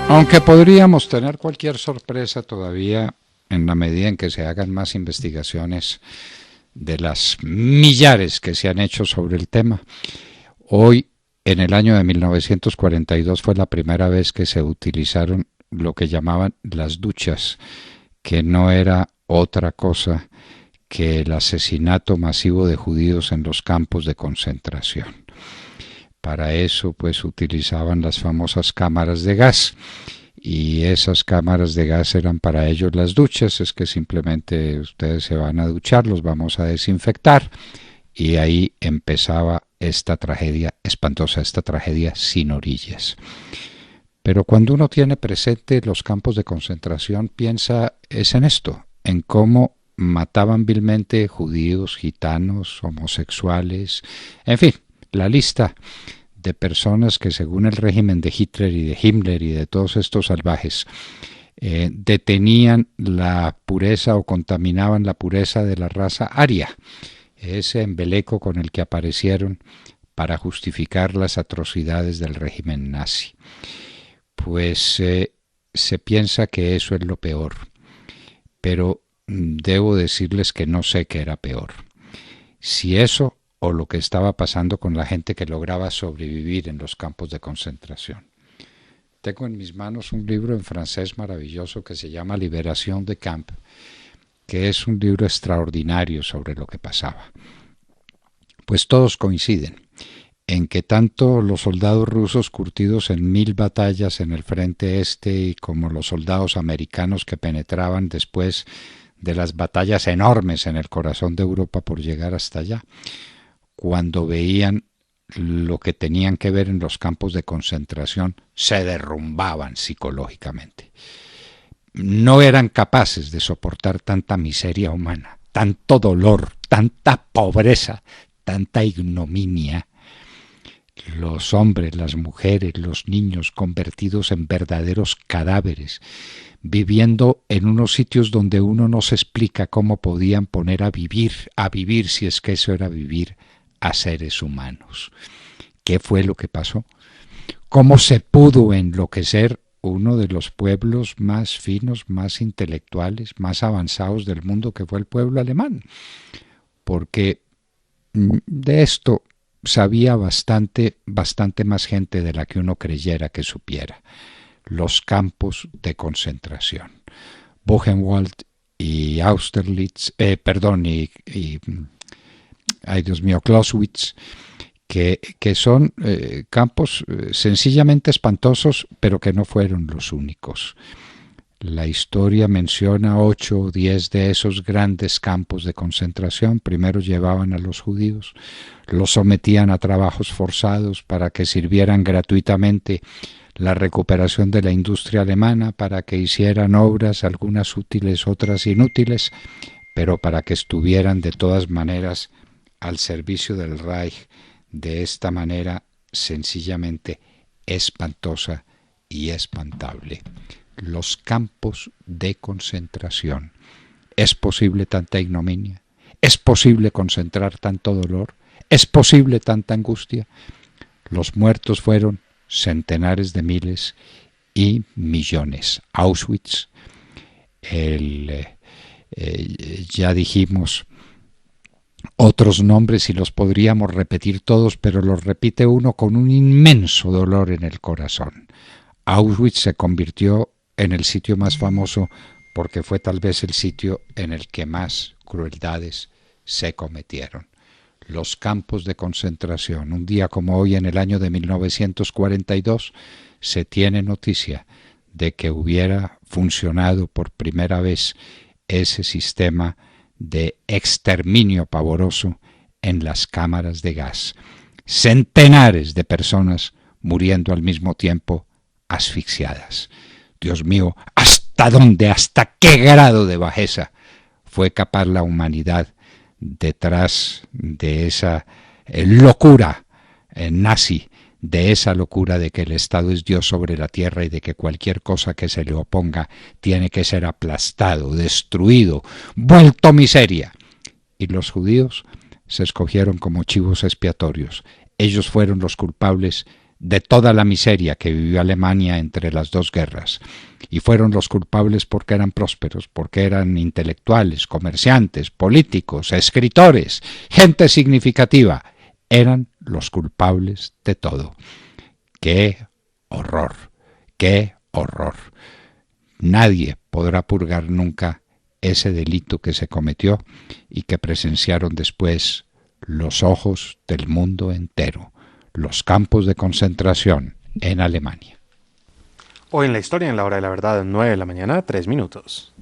Aunque podríamos tener cualquier sorpresa todavía en la medida en que se hagan más investigaciones de las millares que se han hecho sobre el tema. Hoy, en el año de 1942, fue la primera vez que se utilizaron lo que llamaban las duchas, que no era otra cosa que el asesinato masivo de judíos en los campos de concentración. Para eso, pues, utilizaban las famosas cámaras de gas, y esas cámaras de gas eran para ellos las duchas. Es que simplemente ustedes se van a duchar, los vamos a desinfectar, y ahí empezaba esta tragedia espantosa, esta tragedia sin orillas. Pero cuando uno tiene presente los campos de concentración, piensa es en esto, en cómo mataban vilmente judíos, gitanos, homosexuales, en fin, la lista de personas que, según el régimen de Hitler y de Himmler y de todos estos salvajes, detenían la pureza o contaminaban la pureza de la raza aria, ese embeleco con el que aparecieron para justificar las atrocidades del régimen nazi. Pues se piensa que eso es lo peor, pero debo decirles que no sé qué era peor. Si eso o lo que estaba pasando con la gente que lograba sobrevivir en los campos de concentración. Tengo en mis manos un libro en francés maravilloso que se llama Liberación de Camp, que es un libro extraordinario sobre lo que pasaba. Pues todos coinciden en que tanto los soldados rusos curtidos en 1000 batallas en el frente este y como los soldados americanos que penetraban después de las batallas enormes en el corazón de Europa por llegar hasta allá, cuando veían lo que tenían que ver en los campos de concentración, se derrumbaban psicológicamente. No eran capaces de soportar tanta miseria humana, tanto dolor, tanta pobreza, tanta ignominia. Los hombres, las mujeres, los niños convertidos en verdaderos cadáveres, viviendo en unos sitios donde uno no se explica cómo podían poner a vivir si es que eso era vivir, a seres humanos. ¿Qué fue lo que pasó? ¿Cómo se pudo enloquecer uno de los pueblos más finos, más intelectuales, más avanzados del mundo, que fue el pueblo alemán? Porque de esto sabía bastante más gente de la que uno creyera que supiera. Los campos de concentración. Buchenwald y Austerlitz, ay Dios mío, Clausewitz, que son campos sencillamente espantosos, pero que no fueron los únicos. La historia menciona 8 o 10 de esos grandes campos de concentración. Primero llevaban a los judíos, los sometían a trabajos forzados para que sirvieran gratuitamente la recuperación de la industria alemana, para que hicieran obras, algunas útiles, otras inútiles, pero para que estuvieran de todas maneras al servicio del Reich de esta manera sencillamente espantosa y espantable. Los campos de concentración. ¿Es posible tanta ignominia? ¿Es posible concentrar tanto dolor? ¿Es posible tanta angustia? Los muertos fueron centenares de miles y millones. Auschwitz, ya dijimos otros nombres y los podríamos repetir todos, pero los repite uno con un inmenso dolor en el corazón. Auschwitz se convirtió en el sitio más famoso porque fue tal vez el sitio en el que más crueldades se cometieron. Los campos de concentración. Un día como hoy, en el año de 1942, se tiene noticia de que hubiera funcionado por primera vez ese sistema de exterminio pavoroso en las cámaras de gas. Centenares de personas muriendo al mismo tiempo, asfixiadas. Dios mío, ¿hasta dónde, hasta qué grado de bajeza fue capaz la humanidad detrás de esa locura nazi, de esa locura de que el Estado es Dios sobre la tierra y de que cualquier cosa que se le oponga tiene que ser aplastado, destruido, vuelto miseria? Y los judíos se escogieron como chivos expiatorios. Ellos fueron los culpables de toda la miseria que vivió Alemania entre las dos guerras. Y fueron los culpables porque eran prósperos, porque eran intelectuales, comerciantes, políticos, escritores, gente significativa. Eran los culpables de todo. ¡Qué horror! ¡Qué horror! Nadie podrá purgar nunca ese delito que se cometió y que presenciaron después los ojos del mundo entero, los campos de concentración en Alemania. Hoy en la historia, en la hora de la verdad, 9 de la mañana, 3 minutos.